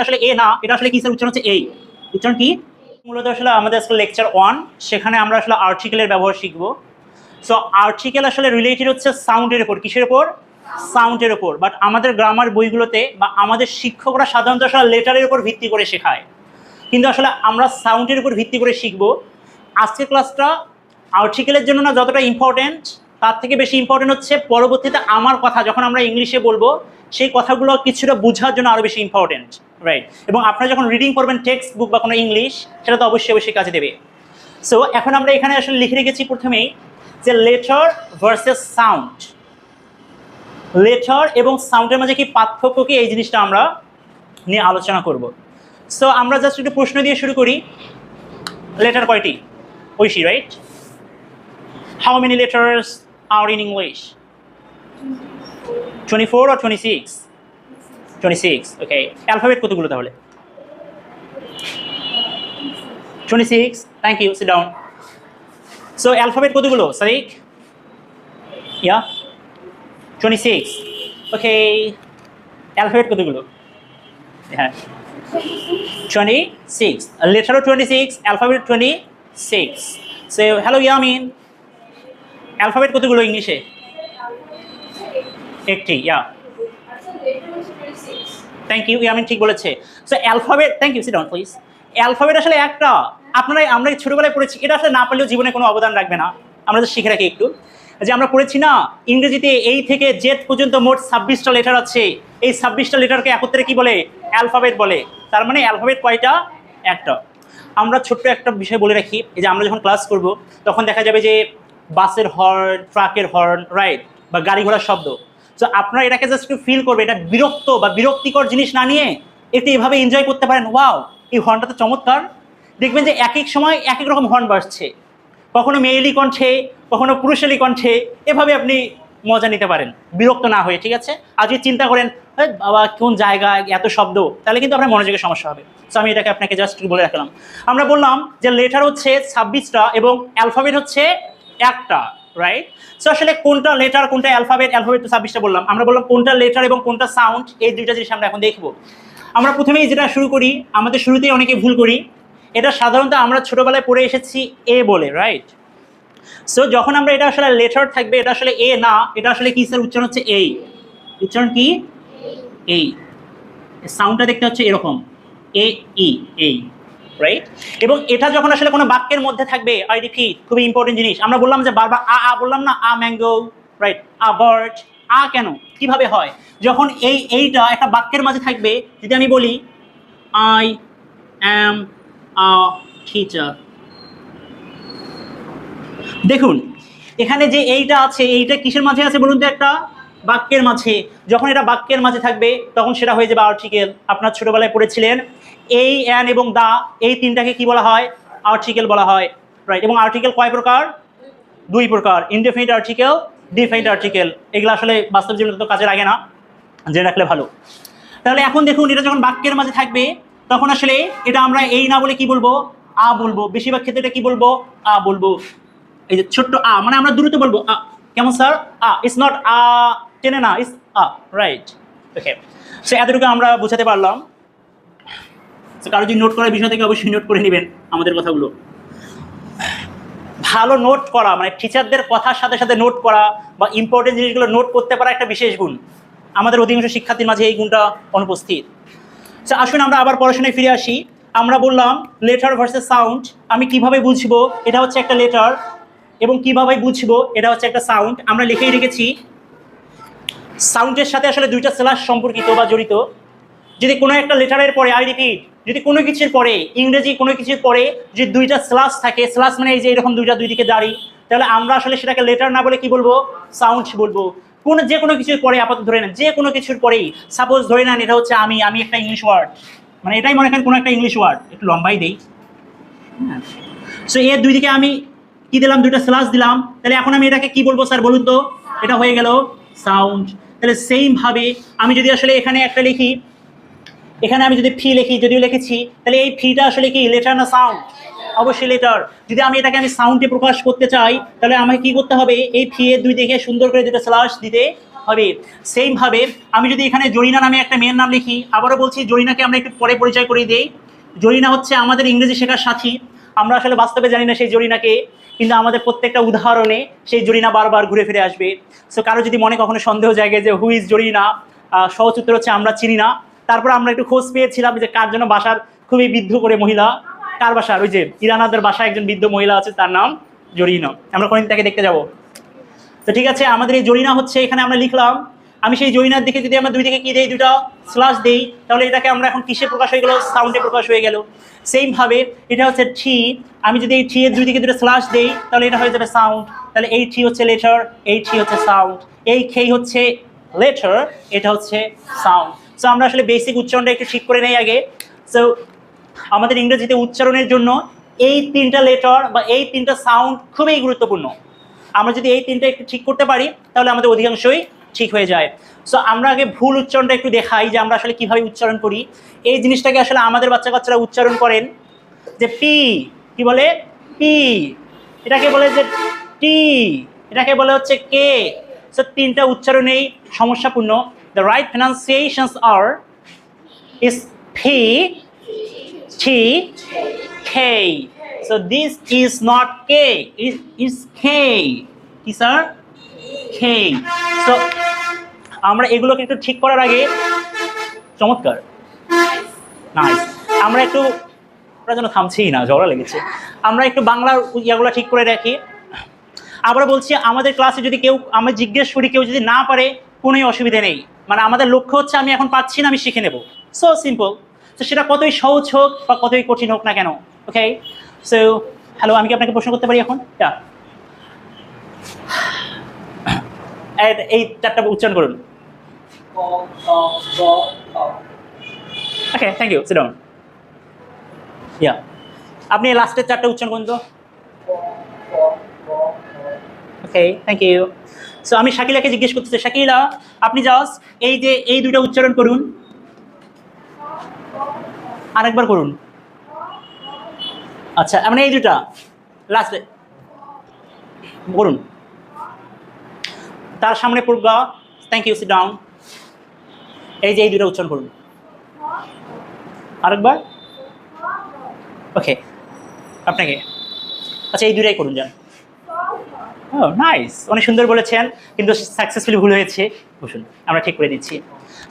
আসলে এ না, এটা আসলে কি স্যার? উচ্চারণ হচ্ছে এই। উচ্চারণ কি? মূলত আসলে আমাদের আজকে লেকচার 1, সেখানে আমরা আসলে আর্টিকেলের ব্যবহার শিখব। সো আর্টিকেল আসলে রিলেটেড হচ্ছে সাউন্ডের উপর। কিসের উপর? সাউন্ডের উপর। বাট আমাদের গ্রামার বইগুলোতে বা আমাদের শিক্ষকরা সাধারণত আসলে লেটারের উপর ভিত্তি করে শেখায়, কিন্তু আসলে আমরা সাউন্ডের উপর ভিত্তি করে শিখব। আজকের ক্লাসটা আর্টিকেলের জন্য না যতটা ইম্পর্টেন্ট, তার থেকে বেশি ইম্পর্টেন্ট হচ্ছে পরবর্তীতে আমার কথা যখন আমরা ইংলিশে বলবো সেই কথাগুলো কিছুটা বোঝার জন্য আরও বেশি ইম্পর্টেন্ট, রাইট? এবং আপনারা যখন রিডিং করবেন টেক্সট বুক বা কোনো ইংলিশ, সেটা তো অবশ্যই অবশ্যই কাজে দেবে। সো এখন আমরা এখানে আসলে লিখে রেখেছি প্রথমেই যে লেটার ভার্সেস সাউন্ড। লেটার এবং সাউন্ডের মাঝে কি পার্থক্য কি, এই জিনিসটা আমরা নিয়ে আলোচনা করব। সো আমরা জাস্ট একটু প্রশ্ন দিয়ে শুরু করি। লেটার কয়টি? Oishi, right? How many letters are in English? 24 or 26? 26, okay. Alphabet কতগুলো তাহলে? 26, thank you, sit down. So alphabet কতগুলো সাদিক? Yeah 26, okay. অ্যালফাবেট কতগুলো? হ্যাঁ 26, লেটারও 26, alphabet 26। So hello Yamin, alphabet কতগুলো ইংলিশে? একটি, ইয়া। থ্যাংক ইউ ইয়ামিন, ঠিক বলেছে। So alphabet, thank you, sit down please. Alphabet আসলে একটা, আমরা ছোটবেলায় পড়েছি, এটা আসলে না পারলেও জীবনে কোনো অবদান রাখবে না, আমরা তো শিখে রাখি একটু। যে আমরা পড়েছি না ইংরেজিতে এই থেকে জেড পর্যন্ত মোট 26টা লেটার আছে, এই 26টা লেটারকে একত্রে কি বলে? অ্যালফাবেট বলে। তার মানে অ্যালফাবেট কয়টা? একটা। আমরা ছোট্ট একটা বিষয় বলে রাখি, এই যে আমরা যখন ক্লাস করব তখন দেখা যাবে যে বাসের হর্ন, ট্রাকের হর্ন, রাইট, বা গাড়ি ঘোড়ার শব্দ। তো আপনারা এটাকে জাস্ট একটু ফিল করবে, এটা বিরক্ত বা বিরক্তিকর জিনিস না নিয়ে একটু এভাবে এনজয় করতে পারেন। ওয়াও, এই হর্নটা তো চমৎকার। দেখবেন যে এক এক সময় এক এক রকম হর্ন বাজছে, কখনো মেয়েলি কণ্ঠে, কখনো পুরুষেলি কণ্ঠে, এভাবে আপনি মজা নিতে পারেন বিরক্ত না হয়ে, ঠিক আছে? আর যদি চিন্তা করেন বাবা কোন জায়গায় এত শব্দ, তাহলে কিন্তু আপনার মনোযোগের সমস্যা হবে। সো আমি এটাকে আপনাকে জাস্ট বলে রাখলাম। আমরা বললাম যে লেটার হচ্ছে 26টা এবং অ্যালফাবেট হচ্ছে একটা, রাইট? সো আসলে কোনটা লেটার কোনটা অ্যালফাবেট? অ্যালফাবেট তো 26টা বললাম, আমরা বললাম কোনটা লেটার এবং কোনটা সাউন্ড, এই দুইটা জিনিস আমরা এখন দেখবো। আমরা প্রথমেই যেটা শুরু করি, আমাদের শুরুতেই অনেকে ভুল করি, এটা সাধারণত আমরা ছোটবেলায় পড়ে এসেছি এ বলে, রাইট? সো যখন আমরা এটা আসলে লেটার থাকবে, এটা আসলে এ না, এটা আসলে কি স্যার? উচ্চারণ হচ্ছে এই। উচ্চারণ কি? এই। সাউন্ডটা দেখতে হচ্ছে এরকম, এ ই, এই, রাইট? এবং এটা যখন আসলে কোনো বাক্যের মধ্যে থাকবে, আই রিপিট, খুবই ইম্পর্টেন্ট জিনিস। আমরা বললাম যে বারবার আ বললাম না, a mango, right? A bird. A কেন, কিভাবে হয়? যখন এইটা একটা বাক্যের মাঝে থাকবে, যদি আমি বলি আই অ্যাম আ টিচার, দেখুন এখানে যে এইটা আছে, এইটা কিসের মাঝে আছে বলুন তো? একটা বাক্যের মাঝে। যখন এটা বাক্যের মাঝে থাকবে তখন সেটা হয়ে যাবে আর্টিকেল। আপনার ছোটবেলায় পড়েছিলেন এই, অ্যান এবং দা, এই তিনটাকে কি বলা হয়? আর্টিকেল বলা হয়, রাইট? এবং আর্টিকেল কয় প্রকার? দুই প্রকার, ইনডেফিনিট আর্টিকেল, ডিফিনিট আর্টিকেল। এগুলো আসলে বাস্তব জীবনে তো কাজে লাগে না, জেনে রাখলে ভালো। তাহলে এখন দেখুন এটা যখন বাক্যের মাঝে থাকবে তখন আসলে এটা আমরা এই না বলে কি বলবো? আ বলবো। বেশিরভাগ ক্ষেত্রে এটা কি বলবো? আ বলবো। এই যে ছোট্ট আ, মানে আমরা দ্রুত বলবো আ। কেমন sir? A, it's not a টেনে না, it's a, right? Okay, so এতটুকু আমরা বোঝাতে পারলাম। সো কারো যদি নোট করার বিষয় থেকে অবশ্যই নোট করে নেবেন আমাদের কথাগুলো। ভালো নোট করা মানে টিচারদের কথার সাথে সাথে নোট করা বা ইম্পর্টেন্ট জিনিসগুলো নোট করতে পারা একটা বিশেষ গুণ। আমাদের অধিকাংশ শিক্ষার্থীর মাঝে এই গুণটা অনুপস্থিত। সো আসুন আমরা আবার পড়াশোনায় ফিরে আসি। আমরা বললাম লেটার ভার্সেস সাউন্ড। আমি কিভাবে বুঝবো এটা হচ্ছে একটা লেটার এবং কিভাবে বুঝবো এটা হচ্ছে একটা সাউন্ড? আমরা লিখেই রেখেছি সাউন্ডের সাথে আসলে দুইটা স্ল্যাশ সম্পর্কিত বা জড়িত। যদি কোনো একটা লেটারের পরে, আই রিপিট, যদি কোনো কিছুর পরে, ইংরেজি কোনো কিছুর পরে যদি দুইটা স্ল্যাশ থাকে, স্ল্যাশ মানে এই যে এরকম দুইটা দুই দিকে দাঁড়ি, তাহলে আমরা আসলে সেটাকে লেটার না বলে কি বলবো? সাউন্ড বলবো। যে কোনো কিছুর পরে, আপাতত ধরে নেন যে কোনো কিছুর পরেই, সাপোজ ধরে নেন এটা হচ্ছে আমি একটা ইংলিশ ওয়ার্ড, মানে এটাই মনে করেন কোনো একটা ইংলিশ ওয়ার্ড, একটু লম্বাই দেই। হ্যাঁ, সো এর দুই দিকে আমি কি দিলাম? দুইটা স্ল্যাশ দিলাম। তাহলে এখন আমি এটাকে কি বলবো স্যার বলুন তো? এটা হয়ে গেল সাউন্ড। তাহলে সেম ভাবে আমি যদি আসলে এখানে একটা লিখি, এখানে আমি যদি ফি লিখি, যদিও লিখেছি, তাহলে এই ফিটা আসলে কি লেটার না সাউন্ড? অবশ্যই লেটার। যদি আমি এটাকে সাউন্ডে প্রকাশ করতে চাই তাহলে আমাকে কি করতে হবে? এই ফি এর দুই দিকে সুন্দর করে দুটো স্ল্যাশ দিতে হবে। সেমভাবে আমি যদি এখানে জরিনা নামে একটা মেয়ের নাম লিখি, আবারও বলছি জরিনাকে আমরা একটু পরে পরিচয় করে দিই। জরিনা হচ্ছে আমাদের ইংরেজি শেখার সাথী। আমরা আসলে বাস্তবে জানি না সেই জরিনাকে, কিন্তু আমাদের প্রত্যেকটা উদাহরণে সেই জরিনা বারবার ঘুরে ফিরে আসবে। সো কারো যদি মনে কখনো সন্দেহ জাগে যে হু ইজ জরিনা, সহজ উত্তর হচ্ছে আমরা চিনি না। তারপর আমরা একটু খোঁজ পেয়েছিলাম যে কার জন্য বাসার খুবই বৃদ্ধ করে মহিলা, কার বাসার, ওই যে ইরানাদের বাসায় একজন বৃদ্ধ মহিলা আছে, তার নাম জরিনা। আমরা কোনদিন তাকে দেখতে যাব। তো ঠিক আছে, আমাদের এই জরিনা হচ্ছে এখানে আমরা লিখলাম। আমি সেই জরিনার দিকে যদি আমরা দুই দিকে কি দেই, দুটা স্ল্যাশ দেই, তাহলে এটাকে আমরা এখন কিসে প্রকাশ হয়ে গেল, সাউন্ডে প্রকাশ হয়ে গেল। সেমভাবে এটা হচ্ছে টি, আমি যদি এই টি এর দুই দিকে দুটো স্ল্যাশ দেই তাহলে এটা হয়ে যাবে সাউন্ড। তাহলে এই টি হচ্ছে লেটার, এই টি হচ্ছে সাউন্ড, এই খেই হচ্ছে লেটার, এটা হচ্ছে সাউন্ড। সো আমরা আসলে বেসিক উচ্চারণটা একটু ঠিক করে নেই আগে। সো আমাদের ইংরেজিতে উচ্চারণের জন্য এই তিনটা লেটার বা এই তিনটা সাউন্ড খুবই গুরুত্বপূর্ণ। আমরা যদি এই তিনটা একটু ঠিক করতে পারি তাহলে আমাদের অধিকাংশই ঠিক হয়ে যায়। সো আমরা আগে ভুল উচ্চারণটা একটু দেখাই যে আমরা আসলে কিভাবে উচ্চারণ করি। এই জিনিসটাকে আসলে আমাদের বাচ্চা কাচ্চারা উচ্চারণ করেন যে পি, কি বলে পি, এটাকে বলে যে টি, এটাকে বলে হচ্ছে কে। সো তিনটা উচ্চারণেই সমস্যাপূর্ণ। The right pronunciations are P T, K, কে। So this is not K, it is K. কি স্যার? K. So আমরা এগুলোকে একটু ঠিক করার আগে, চমৎকার, নাইস, আমরা একটু, ওরা যেন থামছেই না, ঝগড়া লেগেছে। আমরা একটু বাংলার ইয়াগুলো ঠিক করে রাখি। আবার বলছি, আমাদের ক্লাসে যদি কেউ, আমি জিজ্ঞেস করি, কেউ যদি না পারে কোনোই অসুবিধা নেই। মানে আমাদের লক্ষ্য হচ্ছে আমি এখন পাচ্ছি না, আমি শিখে নেব। So simple. তো সেটা কতই সহজ হোক বা কতই কঠিন হোক না কেন। ওকে, সো হ্যালো, আমি কি আপনাকে প্রশ্ন করতে পারি এখন? এই চারটা উচ্চারণ করুন। ওকে, থ্যাংক ইউ, সিট ডাউন। ইয়া, আপনি লাস্টের চারটা উচ্চারণ করুন তো। ওকে, থ্যাংক ইউ। সো আমি শাকিলাকে জিজ্ঞেস করতেছি, শাকিলা আপনি জাস্ট এই যে এই দুইটা উচ্চারণ করুন, আরেকবার করুন। আচ্ছা, মানে এই দুটা লাস্টে করুন, তার সামনে পড়বা। Thank you, sit down. এই যে এই দুটা উচ্চারণ করুন আরেকবার। ওকে, আপনাকে, আচ্ছা এই দুটাই করুন যান। ও নাইস, অনেক সুন্দর বলেছেন, কিন্তু সাকসেসফুলি ভুল হয়েছে। বসুন, আমরা ঠিক করে দিচ্ছি।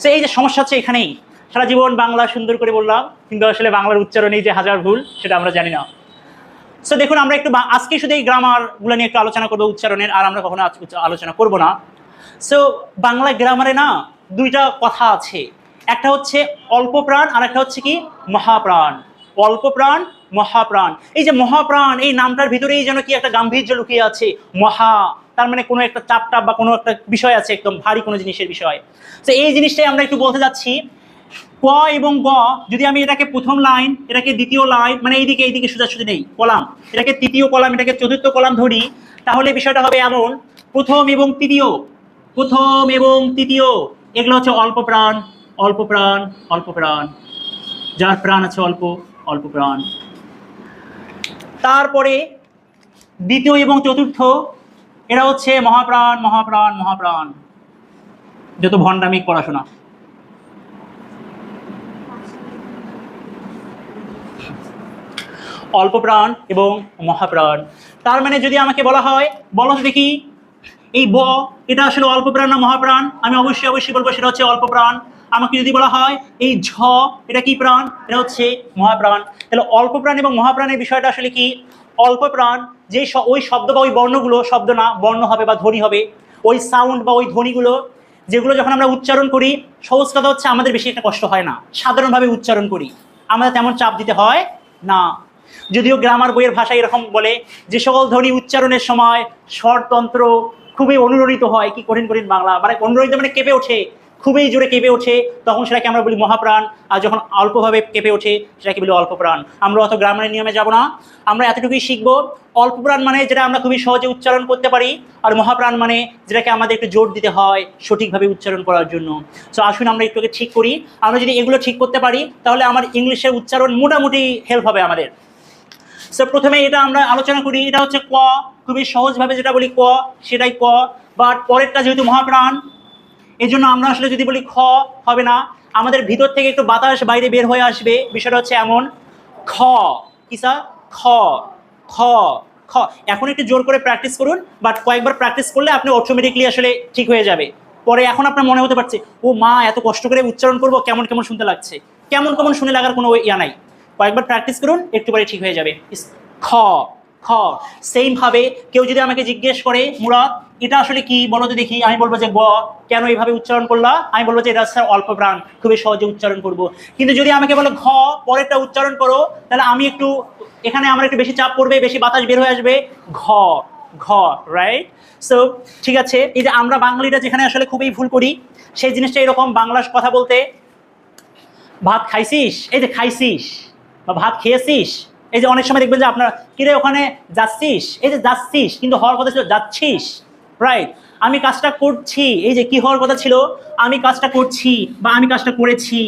সো এই যে সমস্যা হচ্ছে এখানেই, সারা জীবন বাংলা সুন্দর করে বললাম, কিন্তু আসলে বাংলার উচ্চারণেই যে হাজার ভুল সেটা আমরা জানি না। সো দেখুন, আমরা একটু আজকে শুধু এই গ্রামারগুলো নিয়ে একটু আলোচনা করবো উচ্চারণের, আর আমরা কখনো আলোচনা করব না। সো বাংলা গ্রামারে না দুইটা কথা আছে, একটা হচ্ছে অল্প প্রাণ আর একটা হচ্ছে কি মহাপ্রাণ। অল্প প্রাণ, মহাপ্রাণ। এই যে মহাপ্রাণ, এই নামটার ভিতরেই যেন কি একটা গাম্ভীর্য লুকিয়ে আছে। মহা তার মানে কোনো একটা চাপটাপ বা কোনো একটা বিষয় আছে, একদম ভারী কোনো জিনিসের বিষয়। তো এই জিনিসটাই আমরা একটু বলতে যাচ্ছি। ক এবং গ, যদি আমি এটাকে প্রথম লাইন, এটাকে দ্বিতীয় লাইন, মানে এইদিকে সোজাসুজি নেই কলাম, এটাকে তৃতীয় কলাম, এটাকে চতুর্থ কলাম ধরি, তাহলে বিষয়টা হবে এমন, প্রথম এবং তৃতীয়, প্রথম এবং তৃতীয়, এগুলো হচ্ছে অল্প প্রাণ, অল্প প্রাণ, অল্প প্রাণ, যার প্রাণ আছে অল্প, অল্প প্রাণ। তারপরে দ্বিতীয় এবং চতুর্থ, এরা হচ্ছে মহাপ্রাণ, মহাপ্রাণ, মহাপ্রাণ। যত ভণ্ডামিক পড়াশোনা। অল্প প্রাণ এবং মহাপ্রাণ। তার মানে যদি আমাকে বলা হয়, বলো দেখি এই ব, এটা আসলে অল্প প্রাণ না মহাপ্রাণ? আমি অবশ্যই বলবো সেটা হচ্ছে অল্প প্রাণ। আমাকে যদি বলা হয় এই ঝ, এটা কি প্রাণ? এটা হচ্ছে মহাপ্রাণ। তাহলে অল্প প্রাণ এবং মহাপ্রাণের বিষয়টা আসলে কি? অল্প প্রাণ যে ওই শব্দ বা ওই বর্ণগুলো, শব্দ না বর্ণ হবে বা ধ্বনি হবে, ওই সাউন্ড বা ওই ধ্বনিগুলো যেগুলো যখন আমরা উচ্চারণ করি, সহজ কথা হচ্ছে আমাদের বেশি একটা কষ্ট হয় না, সাধারণভাবে উচ্চারণ করি, আমাদের তেমন চাপ দিতে হয় না। যদিও গ্রামার বইয়ের ভাষায় এরকম বলে যে সকল ধ্বনি উচ্চারণের সময় স্বরতন্ত্র খুবই অনুরণিত হয়, কি কঠিন কঠিন বাংলা, মানে অনুরণিত মানে কেঁপে ওঠে, খুবই জোরে কেঁপে ওঠে, তখন সেটাকে আমরা বলি মহাপ্রাণ। আর যখন অল্পভাবে কেঁপে ওঠে সেটাকে বলি অল্প প্রাণ। আমরা অত গ্রামারের নিয়মে যাব না, আমরা এতটুকুই শিখবো। অল্প প্রাণ মানে যেটা আমরা খুবই সহজে উচ্চারণ করতে পারি, আর মহাপ্রাণ মানে যেটাকে আমাদের একটু জোর দিতে হয় সঠিকভাবে উচ্চারণ করার জন্য। সো আসুন আমরা একটু ঠিক করি। আমরা যদি এগুলো ঠিক করতে পারি তাহলে আমার ইংলিশের উচ্চারণ মোটামুটি হেল্প হবে আমাদের। সো প্রথমে এটা আমরা আলোচনা করি, এটা হচ্ছে ক, খুবই সহজভাবে যেটা বলি ক সেটাই ক, বাট পরেরটা যেহেতু মহাপ্রাণ, এই জন্য আমরা আসলে যদি বলি খ হবে না, আমাদের ভিতর থেকে একটু বাতাস বাইরে বের হয়ে আসবে। বিষয়টা হচ্ছে এমন, খ কি স্যার, খ খ খ। এখন একটু জোর করে প্র্যাকটিস করুন, বাট কয়েকবার প্র্যাকটিস করলে আপনি অটোমেটিকলি আসলে ঠিক হয়ে যাবে। পরে এখন আপনার মনে হতে পারছে ও মা এত কষ্ট করে উচ্চারণ করবো, কেমন কেমন শুনতে লাগছে। কেমন কেমন শুনে লাগার কোনো ইয়া নাই, কয়েকবার প্র্যাকটিস করুন, একটু পরে ঠিক হয়ে যাবে। খ খ। সেম ভাবে কেউ যদি আমাকে জিজ্ঞেস করে মুরাদ এটা আসলে কি বলো তো দেখি, আমি বলবো যে গ। কেন এইভাবে উচ্চারণ করলা? আমি বলবো যে এটা স্যার অল্প প্রাণ, খুবই সহজে উচ্চারণ করব। কিন্তু যদি আমাকে বলো ঘ পরেরটা উচ্চারণ করো, তাহলে আমি একটু এখানে আমার একটু বেশি চাপ পড়বে, বেশি বাতাস বের হয়ে আসবে। ঘ ঘ, রাইট? সো ঠিক আছে, এই যে আমরা বাঙালিরা যেখানে আসলে খুবই ভুল করি, সেই জিনিসটা এরকম। বাংলা কথা বলতে ভাত খাইছিস, এই যে খাইছিস, বা ভাত খেয়েছিস, এই যে অনেক সময় দেখবেন যে আপনার কিরে ওখানে যাচ্ছিস, এই যে যাচ্ছিস কিন্তু হওয়ার কথা ছিল যাচ্ছিস, রাইট? আমি কাজটা করছি, এই যে কি হওয়ার কথা ছিল, আমি কাজটা করছি বা আমি কাজটা করেছি।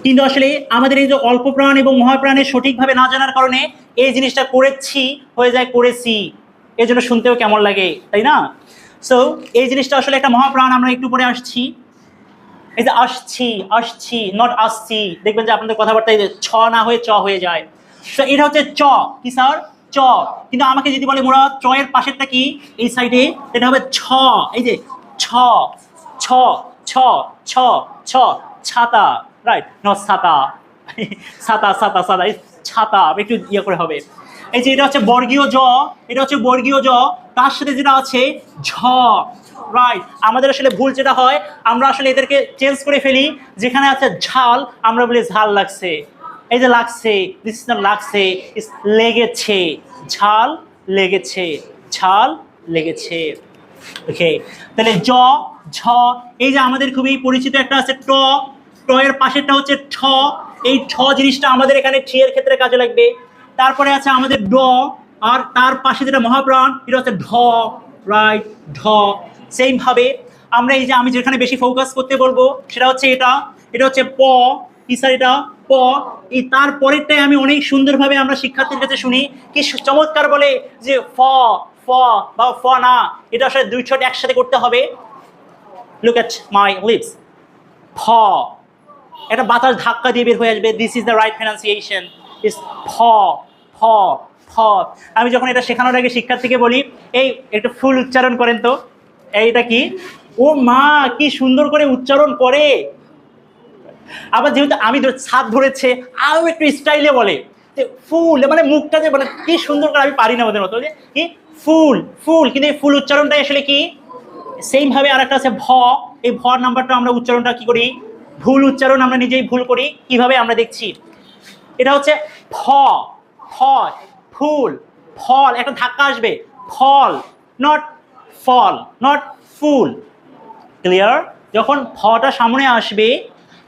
কিন্তু আসলে আমাদের এই যে অল্প প্রাণ এবং মহাপ্রাণের সঠিকভাবে না জানার কারণে এই জিনিসটা করেছি হয়ে যায় করেছি, এই জন্য শুনতেও কেমন লাগে, তাই না? সো এই জিনিসটা আসলে একটা মহাপ্রাণ, আমরা একটু পরে আসছি। এই যে আসছি, আসছি নট আসছি, দেখবেন যে আপনাদের কথাবার্তায় ছ না হয়ে চ হয়ে যায়। তো এটা হচ্ছে চ, কি স্যার, চ। কিন্তু আমাকে যদি বলে মুরাদ চ এর পাশেরটা কি, এই সাইডে, এটা হবে ছ। এই যে ছ ছ ছ ছ ছ, ছাতা, রাইট? নট ছাতা, ছাতা ছাতা ছাতা, ছাতা একটু ইয়ে করে হবে। এই যে এটা হচ্ছে বর্গীয় জ, এটা হচ্ছে বর্গীয় জ, তার সাথে যেটা আছে ঝ, রাইট? আমাদের আসলে ভুল যেটা হয়, আমরা আসলে এদেরকে চেঞ্জ করে ফেলি। যেখানে আছে ঝাল, আমরা বলি ঝাল লাগছে। এই যে লাগছে, দিস ইজ নট লাগছে, ইস লেগেছে। ঝাল লেগেছে, ঝাল লেগেছে। ওকে, তাহলে জ ঝ। এই যে আমাদের খুবই পরিচিত একটা আছে ট, ট এর পাশেরটা হচ্ছে ঠ। এই ঠ জিনিসটা আমাদের এখানে ঠি এর ক্ষেত্রে কাজে লাগবে। তারপরে আছে আমাদের ড, আর তার পাশে যেটা মহাপ্রাণ, এটা হচ্ছে ঢ, রাইট? ঢ। সেম ভাবে আমরা এই যে আমি যেখানে বেশি ফোকাস করতে বলবো সেটা হচ্ছে এটা, এটা হচ্ছে প, কি স্যার এটা প। এই তারপরেরটাই আমি অনেক সুন্দরভাবে আমরা শিক্ষার্থীর কাছে শুনি, কি চমৎকার বলে যে ফ, ফ বা ফ না, এটা আসলে দুই ঠোঁট একসাথে করতে হবে। লুক এট মাই লিপস, ফ। একটা বাতাস ধাক্কা দিয়ে বের হয়ে আসবে, this is the right pronunciation, is ফ ফ ফ। আমি যখন এটা শেখানোর আগে শিক্ষার্থীকে বলি এই একটু ফুল উচ্চারণ করেন তো, এইটা কি, ও মা কি সুন্দর করে উচ্চারণ করে। আবার যেহেতু আমি ছাদ ধরেছে, আরও একটু স্টাইলে বলে যে ফুল, মানে মুখটা যে মানে কি সুন্দর করে, আমি পারি না ওদের মতো যে কি ফুল ফুল, কিন্তু এই ফুল উচ্চারণটা আসলে কি। সেম ভাবে আর একটা আছে ভ, এই ভ নাম্বারটা আমরা উচ্চারণটা কি করি, ভুল উচ্চারণ আমরা নিজেই ভুল করি। কিভাবে আমরা দেখছি, এটা হচ্ছে ফ, ফ ফুল, ফল, একটা ধাক্কা আসবে, fall not fall, not full. Clear? যখন ফটা সামনে আসবে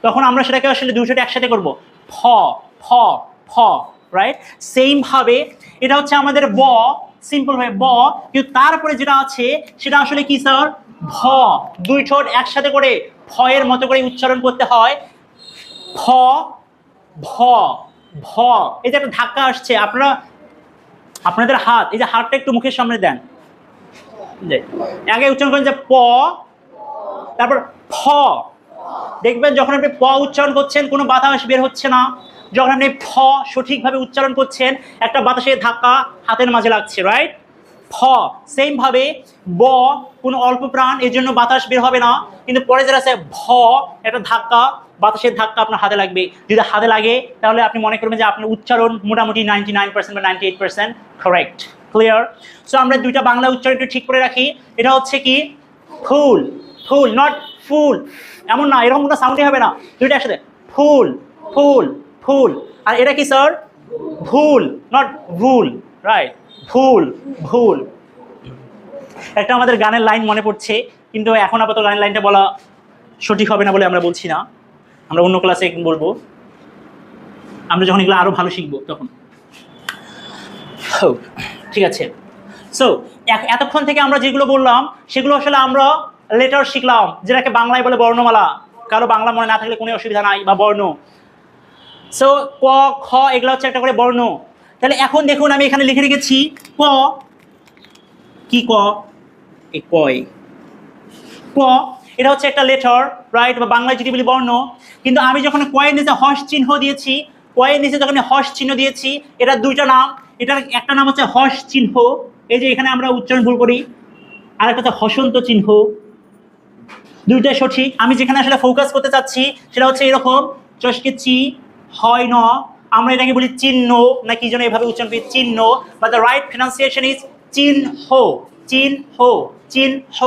তখন আমরা সেটাকে আসলে দুইশোটা একসাথে করব, ফ ফ ফ, রাইট? সেম ভাবে এটা হচ্ছে আমাদের ব, সিম্পল ভাবে ব, কিন্তু তারপরে যেটা আছে সেটা আসলে কি স্যার, ভ। দুই ঠোঁট একসাথে করে ফ এর মতো করে উচ্চারণ করতে হয়, ফ ভ ভ। এই যে একটা ধাক্কা আসছে, আপনারা আপনাদের হাত, এই যে হাতটা একটু মুখের সামনে দেন, আগে উচ্চারণ করেন যে প, তারপর ফ। দেখবেন যখন আপনি প উচ্চারণ করছেন কোনো বাতাস বের হচ্ছে না, যখন আপনি ফ সঠিকভাবে উচ্চারণ করছেন একটা বাতাসের ধাক্কা হাতের মাঝে লাগছে, রাইট? ফ। সেম ভাবে ব কোনো অল্প প্রাণ, এর জন্য বাতাস বের হবে না, কিন্তু পরে যেটা আছে ভ, একটা ধাক্কা, বাতাসের ধাক্কা আপনার হাতে লাগবে। যদি হাতে লাগে তাহলে আপনি মনে করবেন যে আপনার উচ্চারণ মোটামুটি 99% বা 98% কারেক্ট। ক্লিয়ার? সো আমরা দুইটা বাংলা উচ্চারণ একটু ঠিক করে রাখি। এটা হচ্ছে কি ফুল, ফুল নট ফুল, এমন না, এরকম কোনো সাউন্ডই হবে না, দুইটা একসাথে ফুল ফুল ফুল। আর এটা কি স্যার, ভুল নট ভুল, রাইট? ভুল ভুল। একটা আমাদের গানের লাইন মনে পড়ছে, কিন্তু এখন আপাতত গানের লাইনটা বলা সঠিক হবে না বলে আমরা বলছি না, আমরা অন্য ক্লাসে একদিন বলবো, আমরা যখন এগুলো আরো ভালো শিখবো তখন। ঠিক আছে, সো এতক্ষণ থেকে আমরা যেগুলো বললাম সেগুলো আসলে আমরা লেটার শিখলাম, যেটাকে বাংলায় বলে বর্ণমালা। কারো বাংলা মনে না থাকলে কোনো অসুবিধা নাই, বা বর্ণ। সো ক খ এগুলো হচ্ছে একটা করে বর্ণ। তাহলে এখন দেখুন আমি এখানে লিখে রেখেছি ক, কি ক, এই কয় ক। এটা হচ্ছে একটা লেটার, রাইট, বা বাংলায় যদি বলি বর্ণ। কিন্তু আমি যখন কয়ের নিচে হস চিহ্ন দিয়েছি, কয়ের নিচে যখন হস চিহ্ন দিয়েছি, এটা দুইটা নাম। এটার একটা নাম হচ্ছে হস চিহ্ন, এই যে এখানে আমরা উচ্চারণ ভুল করি, আর একটা হচ্ছে হসন্ত চিহ্ন। দুইটাই সঠিক। আমি যেখানে আসলে ফোকাস করতে চাচ্ছি সেটা হচ্ছে এরকম, চশকে চি হয় ন, আমরা এটাকে বলি চিহ্ন, না কি যেন এভাবে উচ্চারণ করি চিহ্ন, but the right pronunciation is চিহ্ন, চিহ্ন, চিহ্ন।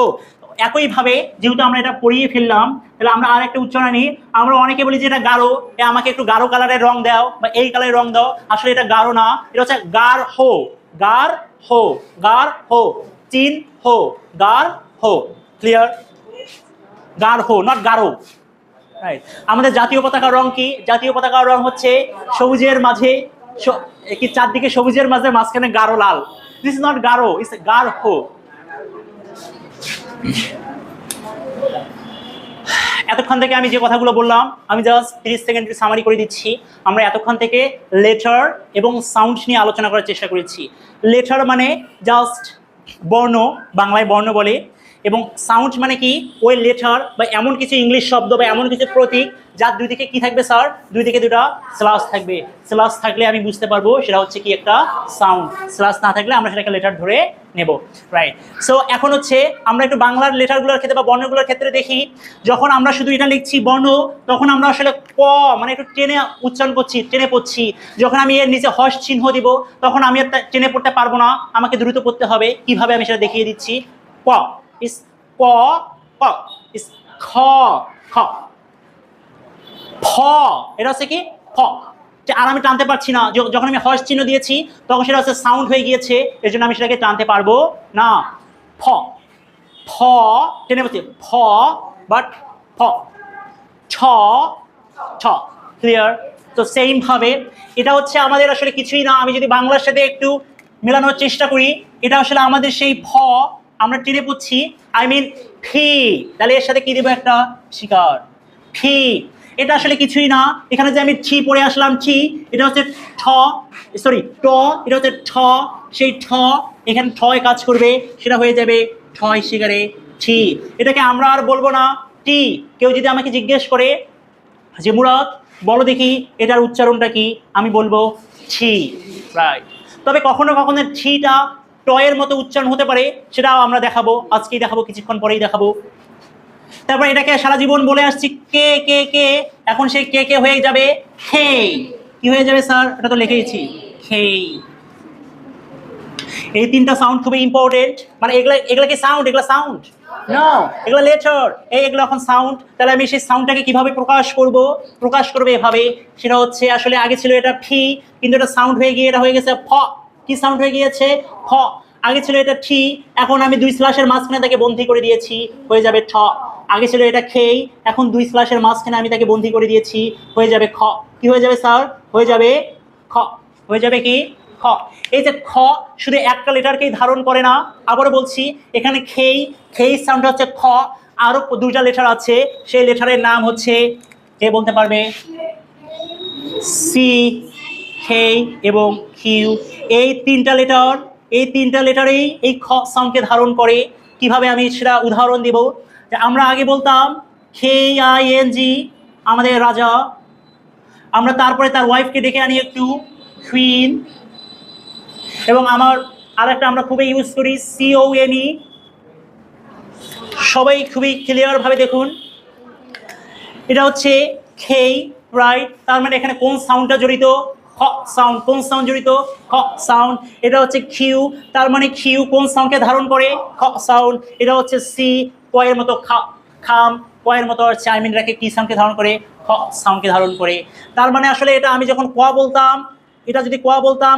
একইভাবে যেহেতু আমরা এটা পড়িয়ে ফেললাম, তাহলে আমরা আর একটা উচ্চারণ নিই। আমরা অনেকে বলি যে এটা গাঢ়, আমাকে একটু গাঢ় কালারের রং দাও বা এই কালারের রং দাও, আসলে এটা গাঢ় না, এটা হচ্ছে গার হো, গার হো, গার হো, চিহ্ন, গার হো। ক্লিয়ার? গাঢ়, নট গাঢ়। রাইট। আমাদের জাতীয় পতাকার রং কি? জাতীয় পতাকার রং হচ্ছে সবুজের মাঝে কি চারদিকে সবুজের মাঝে মাঝখানে গাঢ় লাল। দিস ইজ নট গাঢ়, ইটস গাঢ়। এতক্ষণ থেকে আমি যে কথাগুলো বললাম, আমি জাস্ট 30 সেকেন্ড সামারি করে দিচ্ছি। আমরা এতক্ষণ থেকে লেটার এবং সাউন্ড নিয়ে আলোচনা করার চেষ্টা করেছি। লেটার মানে জাস্ট বর্ণ, বাংলায় বর্ণ বলে, এবং সাউন্ড মানে কি ওই লেটার বা এমন কিছু ইংলিশ শব্দ বা এমন কিছু প্রতীক যার দুই দিকে কি থাকবে স্যার? দুই দিকে দুটা স্ল্যাশ থাকবে। স্ল্যাশ থাকলে আমি বুঝতে পারবো সেটা হচ্ছে কি একটা সাউন্ড, স্ল্যাশ না থাকলে আমরা সেটাকে লেটার ধরে নেব। রাইট। সো এখন হচ্ছে আমরা একটু বাংলার লেটারগুলোর ক্ষেত্রে বা বর্ণগুলোর ক্ষেত্রে দেখি, যখন আমরা শুধু এটা লিখছি বর্ণ, তখন আমরা আসলে ক মানে একটু টেনে উচ্চারণ করছি, টেনে পড়ছি। যখন আমি এর নিচে হস চিহ্ন দিব, তখন আমি আর টেনে পড়তে পারবো না, আমাকে দ্রুত পড়তে হবে। কিভাবে আমি সেটা দেখিয়ে দিচ্ছি। ক ইস ক, ক ইস খ, খ, ফ, এটা হচ্ছে কি ফ। আর আমি টানতে পারছি না, যখন আমি হর্স চিহ্ন দিয়েছি তখন সেটা হচ্ছে সাউন্ড হয়ে গিয়েছে, এর জন্য আমি সেটাকে টানতে পারবো না। ফ, ফ টেনে বলছি ফ, বাট ফ, ছ, ছ। ক্লিয়ার? তো সেম ভাবে এটা হচ্ছে আমাদের আসলে কিছুই না, আমি যদি বাংলার সাথে একটু মেলানোর চেষ্টা করি, এটা আসলে আমাদের সেই ফ আমরা টেনে পড়ছি, আই মিন ফি, তাহলে এর সাথে কি দেবো? একটা শিকার, ফি। এটা আসলে কিছুই না, এখানে যে আমি ছি পড়ে আসলাম, ছি, এটা হচ্ছে ঠ, সরি ট, এটা হচ্ছে ঠ, সেই ঠ এখানে ঠয় কাজ করবে, সেটা হয়ে যাবে ঠয় শিকারে ছি। এটাকে আমরা আর বলবো না টি। কেউ যদি আমাকে জিজ্ঞেস করে যে মুরাদ বলো দেখি এটার উচ্চারণটা কি, আমি বলবো ছি। রাইট। তবে কখনো কখনো ছিটা টয়ের মতো উচ্চারণ হতে পারে, সেটাও আমরা দেখাবো, আজকেই দেখাবো, কিছুক্ষণ পরেই দেখাবো। তারপর এটাকে সারা জীবন বলে আসছি কে কে কে, এখন সেই কে কে হয়ে যাবে খেই। কি হয়ে যাবে স্যার? এটা তো লিখেইছি, খেই। এই তিনটা সাউন্ড খুবই ইম্পর্টেন্ট। মানে এগুলা কি সাউন্ড? এগুলা সাউন্ড না, এগুলো লেটার। এগুলো এখন সাউন্ড। তাহলে আমি সেই সাউন্ডটাকে কিভাবে প্রকাশ করব? প্রকাশ করবে এভাবে, সেটা হচ্ছে আসলে আগে ছিল এটা ফি, কিন্তু এটা সাউন্ড হয়ে গিয়ে এটা হয়ে গেছে ফ। কি সাউন্ড হয়ে গিয়েছে? ফ। আগে ছিল এটা ঠি, এখন আমি দুই স্ল্যাশের মাঝখানে তাকে বন্ধি করে দিয়েছি, হয়ে যাবে ঠ। আগে ছিল এটা খেই, এখন দুই স্ল্যাশের মাঝখানে আমি তাকে বন্ধি করে দিয়েছি, হয়ে যাবে খ। কি হয়ে যাবে স্যার? হয়ে যাবে খ। হয়ে যাবে কি? খ। এই যে খ শুধু একটা লেটারকেই ধারণ করে না, আবারও বলছি, এখানে খেই, খেই সাউন্ডটা হচ্ছে খ, আরো দুইটা লেটার আছে, সেই লেটারের নাম হচ্ছে, কে বলতে পারবে? সি, খেই এবং কিউ। এই তিনটা লেটার, এই তিনটা লেটারেই এই খ সাউন্ডকে ধারণ করে। কিভাবে আমি সেটা উদাহরণ দিব, যে আমরা আগে বলতাম KING আমাদের রাজা, আমরা তারপরে তার ওয়াইফকে ডেকে আনি একটু কুইন, এবং আমার আরেকটা আমরা খুবই ইউজ করি CONE। সবাই খুবই ক্লিয়ার ভাবে দেখুন, এটা হচ্ছে খেই, রাইট। তার মানে এখানে কোন সাউন্ডটা জড়িত? খ সাউন্ড। কোন সাউন্ড জড়িত? খ সাউন্ড। এটা হচ্ছে কিউ, তার মানে কিউ কোন সাউন্ডকে ধারণ করে? খ সাউন্ড। এটা হচ্ছে সি, কয়ের মতো খাম, কয়ের মতো হচ্ছে আই মিন রাখে, কি সাউন্ডকে ধারণ করে? খ সাউন্ডকে ধারণ করে। তার মানে আসলে এটা আমি যখন ক বলতাম, এটা যদি ক বলতাম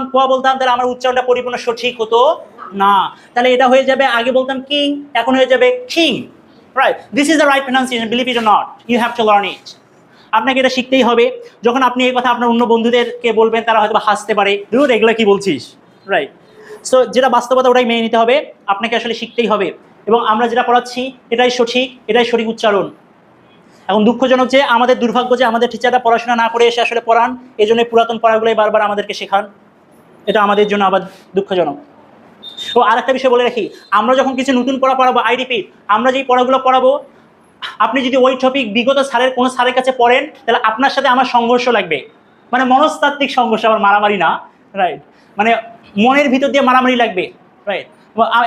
তাহলে আমার উচ্চারণটা পরিপূর্ণ সঠিক হতো না। তাহলে এটা হয়ে যাবে, আগে বলতাম কিং, এখন হয়ে যাবে king. Right, this is the right pronunciation, believe it or not, you have to learn it. আপনাকে এটা শিখতেই হবে। যখন আপনি এই কথা আপনার অন্য বন্ধুদেরকে বলবেন, তারা হয়তো হাসতে পারে, দুধ এগুলো কি বলছিস, রাইট। সো যেটা বাস্তবতা ওটাই মেনে নিতে হবে, আপনাকে আসলে শিখতেই হবে। এবং আমরা যেটা পড়াচ্ছি এটাই সঠিক, এটাই সঠিক উচ্চারণ। এখন দুঃখজনক যে আমাদের দুর্ভাগ্য যে আমাদের টিচাররা পড়াশোনা না করে এসে আসলে পড়ান, এই জন্য পুরাতন পড়াগুলোই বারবার আমাদেরকে শেখান, এটা আমাদের জন্য আবার দুঃখজনক। ও আরেকটা বিষয় বলে রাখি, আমরা যখন কিছু নতুন পড়া পড়াবো, আই রিপিট, আমরা যেই পড়াগুলো পড়াবো আপনি যদি ওই টপিক বিগত স্যারের কোনো স্যারের কাছে পড়েন তাহলে আপনার সাথে আমার সংঘর্ষ লাগবে, মানে মনস্তাত্ত্বিক সংঘর্ষ, আমার মারামারি না, রাইট, মানে মনের ভিতর দিয়ে মারামারি লাগবে, রাইট।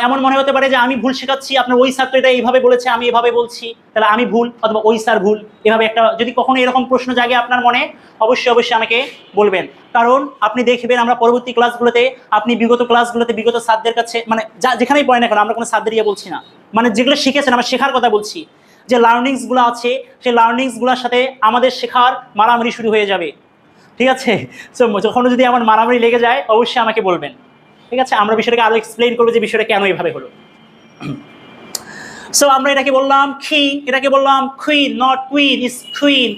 এমন মনে হতে পারে যে আমি ভুল শেখাচ্ছি, আপনার ওই স্যার তো এটা এইভাবে বলেছে, আমি এভাবে বলছি, তাহলে আমি ভুল অথবা ওই স্যার ভুল, এভাবে একটা যদি কখনো এরকম প্রশ্ন জাগে আপনার মনে, অবশ্যই অবশ্যই আমাকে বলবেন। কারণ আপনি দেখবেন আমরা পরবর্তী ক্লাসগুলোতে, আপনি বিগত ক্লাসগুলোতে বিগত স্যারদের কাছে, মানে যেখানেই পড়েন না কেন, আমরা কোনো স্যারদের ইয়ে বলছি না, মানে যেগুলো শিখেছেন আমরা শেখার কথা বলছি, যে লার্নিংসগুলো আছে সেই লার্নিংসগুলোর সাথে আমাদের শেখার মারামারি শুরু হয়ে যাবে, ঠিক আছে। সো যখন যদি আমার মারামারি লেগে যায় অবশ্যই আমাকে বলবেন, ঠিক আছে। আমরা বিষয়টাকে আরো এক্সপ্লেইন করবো যে বিষয়টা কেন এভাবে হলো। সো আমরা এটাকে বললাম কিং, এটাকে বললাম queen, not queen, is queen,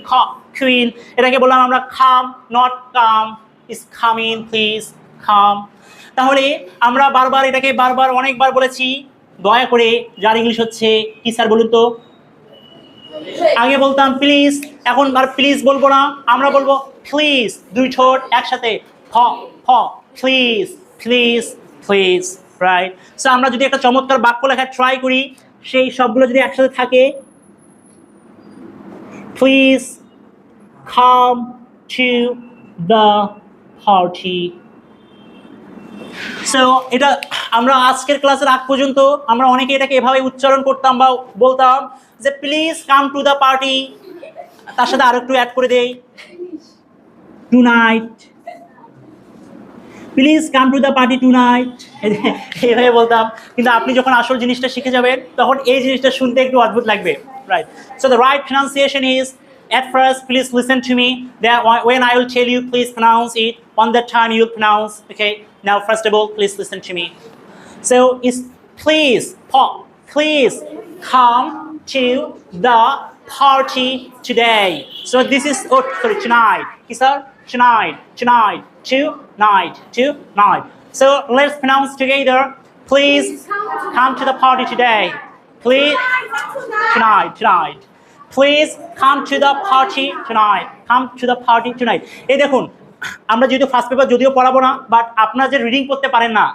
queen. এটাকে বললাম আমরা খাম, not come, is coming, please খাম। তাহলে আমরা বারবার এটাকে বারবার অনেকবার বলেছি, দয়া করে যার ইংলিশ হচ্ছে কি স্যার বলুন তো, আগে বলতাম প্লিজ, এখন আর প্লিজ বলবো না, আমরা বলবো প্লিজ, দুই ঠোঁট একসাথে, ফ ফ, please please please, right. So আমরা যদি একটা চমৎকার বাক্য লেখা ট্রাই করি, সেই সবগুলো যদি একসাথে থাকে, please come to the party. So এটা আমরা আজকের ক্লাসের আগ পর্যন্ত আমরা অনেকে এটাকে এভাবে উচ্চারণ করতাম বা বলতাম যে please come to the party, তার সাথে আরো একটু অ্যাড করে দেই, tonight, please come to the party tonight, এইভাবে বলতাম। কিন্তু আপনি যখন আসল জিনিসটা শিখে যাবেন তখন এই জিনিসটা শুনতে একটু অদ্ভুত লাগবে, right. So the right pronunciation is, at first please listen to me, that when I will tell you please pronounce it, on that time you'll pronounce, okay. Now first of all please listen to me. So it's please, please come to the party today. So this is, oh sorry, tonight, okay sir, tonight, tonight. So let's pronounce together, please come to the party today, please, tonight. Please come to the party tonight. Come to the party tonight. এই দেখুন, আমরা যেহেতু first paper যদিও পড়াবো না, but আপনারা যে reading করতে পারেন না,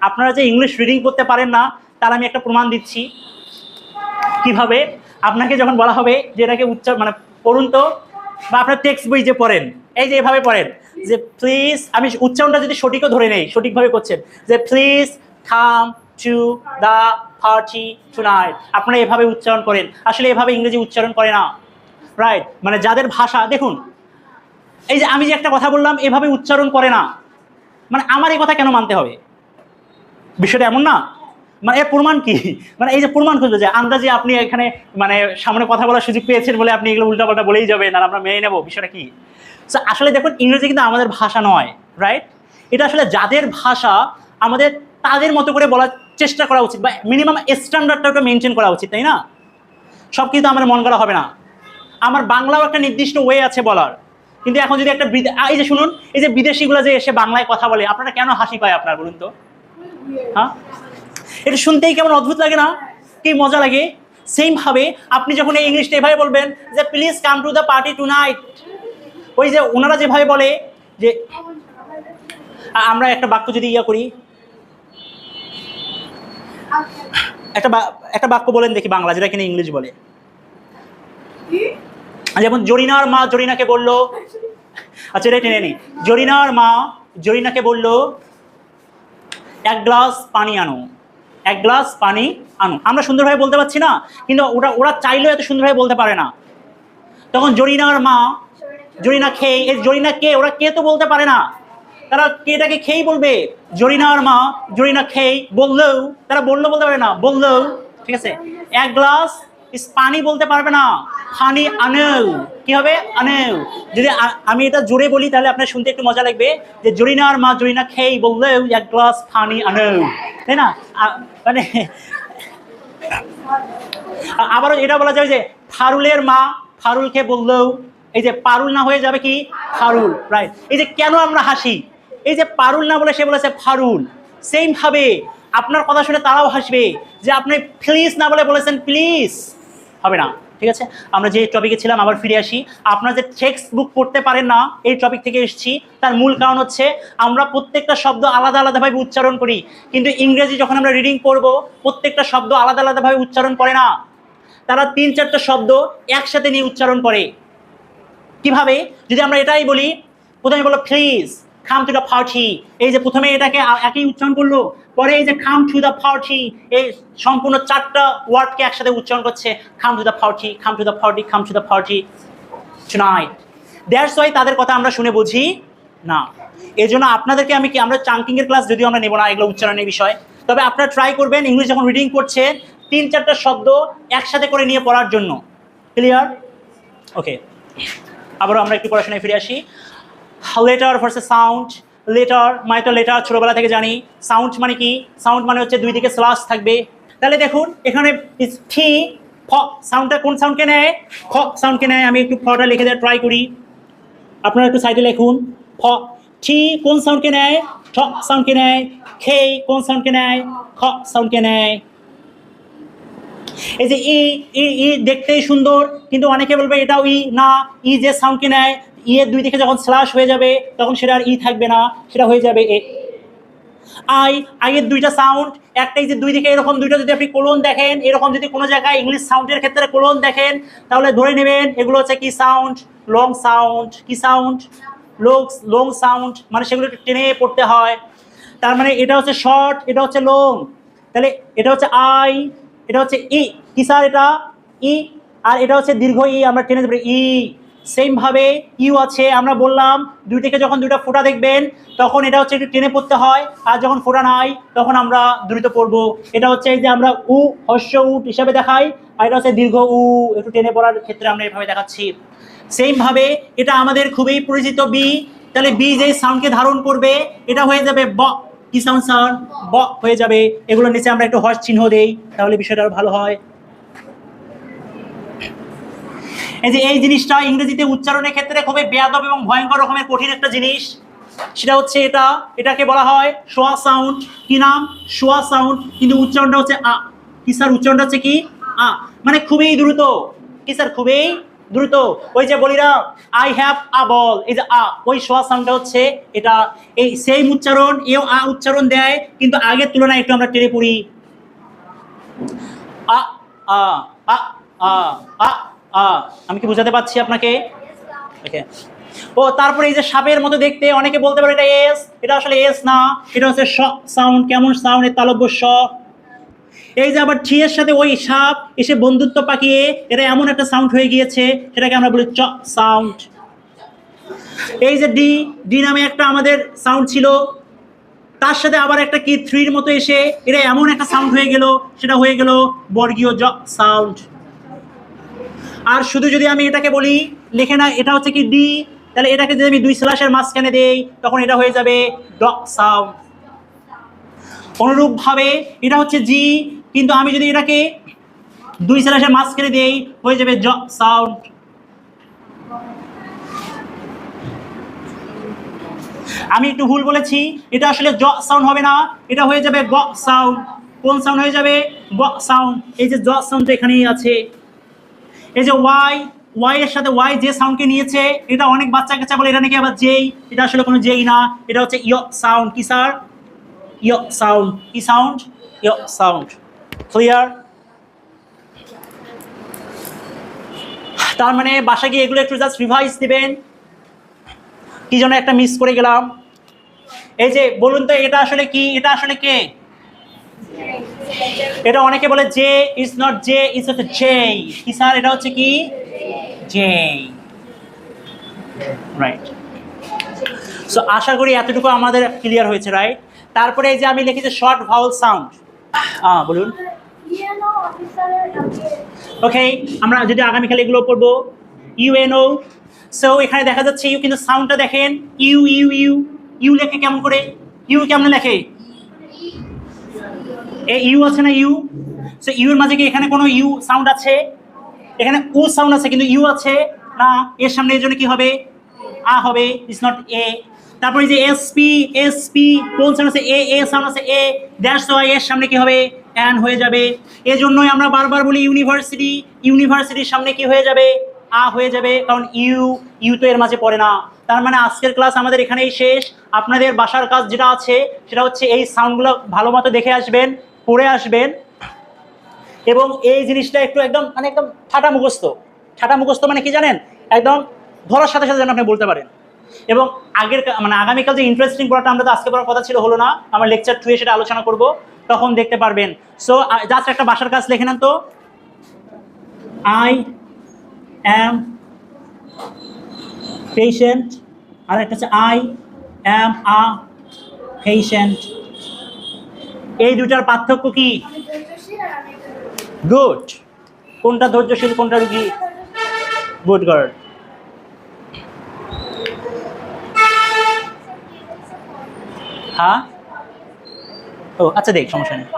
আপনারা যে ইংলিশ রিডিং করতে পারেন না, তার আমি একটা প্রমাণ দিচ্ছি। কিভাবে? আপনাকে যখন বলা হবে যে এটাকে মানে পড়ুন তো, বা আপনার টেক্সট বই যে পড়েন, এই যে এভাবে পড়েন যে প্লিজ, আমি উচ্চারণটা যদি সঠিকও ধরে নেই, সঠিকভাবে করছেন যে please come to the party tonight, আপনারা এভাবে উচ্চারণ করেন। আসলে এভাবে ইংরেজি উচ্চারণ করে না, রাইট। মানে যাদের ভাষা, দেখুন এই যে আমি যে একটা কথা বললাম এভাবে উচ্চারণ করে না, মানে আমার এই কথা কেন মানতে হবে? বিষয়টা এমন না, মানে এর প্রমাণ কি? মানে এই যে প্রমাণ খুঁজবে যে আন্দাজে আপনি এখানে মানে সামনে কথা বলার সুযোগ পেয়েছেন বলে আপনি এগুলো উল্টাপাল্টা বলেই যাবেন আর আমরা মেনে নেবো, বিষয়টা কি? সো আসলে দেখুন ইংরেজি কিন্তু আমাদের ভাষা নয়, রাইট। এটা আসলে যাদের ভাষা আমাদের তাদের মতো করে বলার চেষ্টা করা উচিত, বা মিনিমাম স্ট্যান্ডার্ডটা মেনটেন করা উচিত, তাই না? সব কিন্তু আমার মন গড়া হবে না, আমার বাংলাও একটা নির্দিষ্ট ওয়ে আছে বলার। কিন্তু এখন যদি একটা এই যে শুনুন, এই যে বিদেশিগুলো যে এসে বাংলায় কথা বলে, আপনারা কেন হাসি পায় আপনার বলুন তো? হ্যাঁ, এটা শুনতেই কেমন অদ্ভুত লাগে না? কি মজা লাগে। সেম ভাবে আপনি যখন এই ইংলিশটা এভাবে বলবেন যে please come to the party tonight, ওই যে ওনারা যেভাবে বলে যে, আমরা একটা বাক্য যদি ইয়া করি, একটা বাক্য বলেন দেখি বাংলা যেটা কিনা ইংলিশ বলে, যেমন জরিনার মা জরিনাকে বলল, আচ্ছা এটা টেনে নি, জরিনার মা জরিনাকে বলল এক গ্লাস পানি আনো, এক গ্লাস পানি আনো। আমরা সুন্দরভাবে বলতে পারছি না, কিন্তু ওরা চাইলেও এত সুন্দরভাবে বলতে পারে না। তখন জরিনার মা জরিনা খেয়ে, জরিনা কে, ওরা কে তো বলতে পারে না, তারা কেটাকে খেয়েই বলবে। জরিনার মা জরিনা খেয়ে বললেও, তারা বললেও বলতে পারে না, বললেও, ঠিক আছে। এক গ্লাস পানি বলতে পারবে না, পানি আনেও, কি হবে? আনেও। যদি আমি এটা জোরে বলি তাহলে আপনার শুনতে একটু মজা লাগবে, যে জরিনার মা জরিনা খেয়ে বললেও এক গ্লাস পানি আনেও, তাই না? মানে আবারও এটা বলা যায় যে ফারুলের মা ফারুলকে বললেও, এই যে পারুল না হয়ে যাবে কি ফারুল, রাইট। এই যে কেন আমরা হাসি, এই যে পারুল না বলে সে বলেছে ফারুল। সেম ভাবে আপনার কথা শুনে তারাও হাসবে যে আপনি প্লিজ না বলে বলেছেন প্লিজ, হবে না, ঠিক আছে। আমরা যে টপিকে ছিলাম আবার ফিরে আসি। আপনারা যে টেক্সট বুক পড়তে পারেন না, এই টপিক থেকে এসেছি, তার মূল কারণ হচ্ছে আমরা প্রত্যেকটা শব্দ আলাদা আলাদাভাবে উচ্চারণ করি, কিন্তু ইংরেজি যখন আমরা রিডিং করব প্রত্যেকটা শব্দ আলাদা আলাদাভাবে উচ্চারণ করে না। তারা 3-4টা শব্দ একসাথে নিয়ে উচ্চারণ করে। কিভাবে? যদি আমরা এটাই বলি, প্রথমে বলো please come to the party, এই যে প্রথমে এটাকে একই উচ্চারণ করলো, পরে এই যে কাম টু দ্য পার্টি, এই সম্পূর্ণ 4টা ওয়ার্ডকে একসাথে উচ্চারণ করছে, come to the party, come to the party, come to the party tonight. That's why তাদের কথা আমরা শুনে বুঝি না। এই জন্য আপনাদেরকে আমরা চাঙ্কিং এর ক্লাস যদিও আমরা নেব না, এগুলো উচ্চারণের বিষয়, তবে আপনারা ট্রাই করবেন ইংলিশ যখন রিডিং করছেন 3-4টা শব্দ একসাথে করে নিয়ে পড়ার জন্য। ক্লিয়ার? ওকে, আবারও আমরা একটু পড়াশোনায় ফিরে আসি। Letter versus sound. লেটার মানে তো লেটার ছোটবেলা থেকে জানি। সাউন্ড মানে কি? সাউন্ড মানে হচ্ছে দুই দিকে স্ল্যাশ থাকবে। তাহলে দেখুন এখানে ফি, ফ সাউন্ডটা কোন সাউন্ডকে নেয়? খ সাউন্ডকে নেয়। আমি একটু ফটা লিখে দেওয়ার ট্রাই করি, আপনারা একটু সাইডে লিখুন। ফ। টি কোন সাউন্ডকে নেয়? ঠ সাউন্ডকে নেয়। খে কোন সাউন্ডকে নেয়? খ সাউন্ডকে নেয়। এই যে ই ই ই দেখতেই সুন্দর, কিন্তু অনেকে বলবে এটাও ই না। ই যে সাউন্ডকে নেয়, ই এর দুই দিকে যখন স্ল্যাশ হয়ে যাবে তখন সেটা আর ই থাকবে না, সেটা হয়ে যাবে এ। আই এর দুইটা সাউন্ড, একটাই যে দুই দিকে এরকম দুইটা যদি আপনি কোলন দেখেন, এরকম যদি কোনো জায়গায় ইংলিশ সাউন্ডের ক্ষেত্রে কোলন দেখেন, তাহলে ধরে নেবেন এগুলো হচ্ছে কি সাউন্ড? Long sound. কি সাউন্ড? লং সাউন্ড, মানে সেগুলো একটু টেনে পড়তে হয়। তার মানে এটা হচ্ছে শর্ট, এটা হচ্ছে লং। তাহলে এটা হচ্ছে আই, এটা হচ্ছে ই। কি স্যার? এটা ই। আর এটা হচ্ছে দীর্ঘ ই, আমরা টেনে দেবো ই। সেম ভাবে ইউ আছে, আমরা বললাম দুই থেকে যখন দুইটা ফোঁটা দেখবেন তখন এটা হচ্ছে একটু টেনে পড়তে হয়, আর যখন ফোঁটা নাই তখন আমরা দ্রুত পড়বো। এটা হচ্ছে এই যে আমরা উ হর্ষ উট হিসাবে দেখাই, আর এটা হচ্ছে দীর্ঘ উ, একটু টেনে পড়ার ক্ষেত্রে আমরা এভাবে দেখাচ্ছি। সেম ভাবে এটা আমাদের খুবই পরিচিত বি। তাহলে বি যে সাউন্ডকে ধারণ করবে এটা হয়ে যাবে ব। কি সাউন্ড স্যার? ব হয়ে যাবে। এগুলোর নিচে আমরা একটু হর্ষ চিহ্ন দেই, তাহলে বিষয়টা আরো ভালো হয়। এই যে এই জিনিসটা ইংরেজিতে উচ্চারণের ক্ষেত্রে খুবই বেয়াদব এবং ভয়ঙ্কর রকমের কঠিন একটা জিনিস, সেটা হচ্ছে এটাকে বলা হয় শোয়া সাউন্ড। কি নাম? শোয়া সাউন্ড, কিন্তু উচ্চারণটা হচ্ছে আ। কি স্যার? উচ্চারণটা হচ্ছে কি? আ, মানে খুবই দ্রুত। কি স্যার? খুবই দ্রুত। ওই যে বলি না আই হ্যাভ আ বল, এই যে আ, ওই শোয়া সাউন্ডটা হচ্ছে এটা। এই সেম উচ্চারণ, এও আ উচ্চারণ দেয়, কিন্তু আগের তুলনায় একটু আমরা টেনে পড়ি। আ আ আ আ আ আ। আমি কি বুঝাতে পারছি আপনাকে? ওকে। ও তারপরে এই যে সাপের মতো দেখতে, অনেকে বলতে পারে এটা এস, এটা আসলে এস না, এটা হচ্ছে স সাউন্ড। কেমন সাউন্ড? এর তালব্য স। এই যে আবার টি এর সাথে ওই সাপ এসে বন্ধুত্ব পাকিয়ে এটা এমন একটা সাউন্ড হয়ে গিয়েছে, সেটাকে আমরা বলি চ সাউন্ড। এই যে ডি, ডি নামে একটা আমাদের সাউন্ড ছিল, তার সাথে আবার একটা কি থ্রির মতো এসে এটা এমন একটা সাউন্ড হয়ে গেল, সেটা হয়ে গেল বর্গীয় জ সাউন্ড। আর শুধু যদি আমি এটাকে বলি লেখে না, এটা হচ্ছে কি ডি, তাহলে এটাকে যদি আমি দুই স্ল্যাশের মাঝখানে দেই তখন এটা হয়ে যাবে ড সাউন্ড। অনুরূপভাবে এটা হচ্ছে জি, কিন্তু আমি যদি এটাকে দুই স্ল্যাশের মাঝখানে দেই হয়ে যাবে জ সাউন্ড। আমি একটু ভুল বলেছি, এটা আসলে জ সাউন্ড হবে না, এটা হয়ে যাবে গ সাউন্ড। কোন সাউন্ড হয়ে যাবে? গ সাউন্ড। এই যে জ সাউন্ড এখানেই আছে। এই যে ওয়াই এর সাথে ওয়াই যে সাউন্ডকে নিয়েছে, এটা অনেক বাচ্চা কাচ্চা বলে এটা নাকি আবার জেই, এটা আসলে কোনো জেই না, এটা হচ্ছে ইয় সাউন্ড। কি স্যার? ইয় সাউন্ড। কি সাউন্ড? ইয় সাউন্ড। ক্লিয়ার? তার মানে বাসা গিয়ে এগুলো একটু জাস্ট রিভাইজ দিবেন। কি জন্য একটা মিস করে গেলাম? এই যে বলুন তো এটা আসলে কি? এটা আসলে কে? এটা অনেকে বলে J, is not J, is হচ্ছে জে। কি স্যার? এটা হচ্ছে কি? জে। রাইট। সো আশা করি এতটুকু আমাদের ক্লিয়ার হয়েছে, রাইট? তারপরে এই যে আমি লিখেছি শর্ট ভাওয়েল সাউন্ড। বলুন। ওকে, আমরা যদি আগামীকাল এগুলো পড়বো ইউএনও। সো এখানে দেখা যাচ্ছে ইউ, কিন্তু সাউন্ডটা দেখেন ইউ ইউ ইউ। ইউ লেখে কেমন করে? ইউ কেমন লেখে? এই ইউ আছে না ইউ? সো ইউ এর মাঝে কি এখানে কোনো ইউ সাউন্ড আছে? এখানে উ সাউন্ড আছে, কিন্তু ইউ আছে না। এর সামনে এর জন্য কি হবে? আ হবে, ইজ নট এ। তারপরে যে এসপি, এসপি কোন সাউন্ড আছে? এ, এ সাউন্ড আছে এ, দ্যাটস ওয়াই এর সামনে কি হবে? অ্যান হয়ে যাবে। এজন্যই আমরা বারবার বলি ইউনিভার্সিটি, ইউনিভার্সিটির সামনে কি হয়ে যাবে? আ হয়ে যাবে, কারণ ইউ তো এর মাঝে পড়ে না। তার মানে আজকের ক্লাস আমাদের এখানেই শেষ। আপনাদের বাসার কাজ যেটা আছে সেটা হচ্ছে এই সাউন্ডগুলো ভালো মতো দেখে আসবেন, পড়ে আসবেন। এবং এই জিনিসটা একটু একদম মানে একদম ঠাটা মুখস্থ মানে কি জানেন, একদম ধরার সাথে সাথে যেন আপনি বলতে পারেন। এবং আগের মানে আগামীকাল যে ইন্টারেস্টিং পড়াটা আমরা তো আজকে পড়ার কথা ছিল, হলো না, আমরা লেকচার 2 সেটা আলোচনা করব, তখন দেখতে পারবেন। সো জাস্ট একটা বাসার কাজ লিখে নেন তো, আই অ্যাম পেশেন্ট, আর একটা হচ্ছে আই অ্যাম আ পেশেন্ট। এই দুটার পার্থক্য কি? গুড। কোনটা ধৈর্যশীল কোনটা রুগী? Good guard. হ্যাঁ, ও আচ্ছা, দেখ সমস্যা নেই।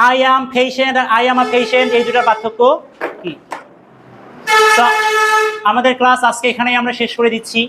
আই অ্যাম পেশেন্ট আর আই অ্যাম আ পেশেন্ট, এই দুটার পার্থক্য কি? আমাদের ক্লাস আজকে এখানেই আমরা শেষ করে দিচ্ছি।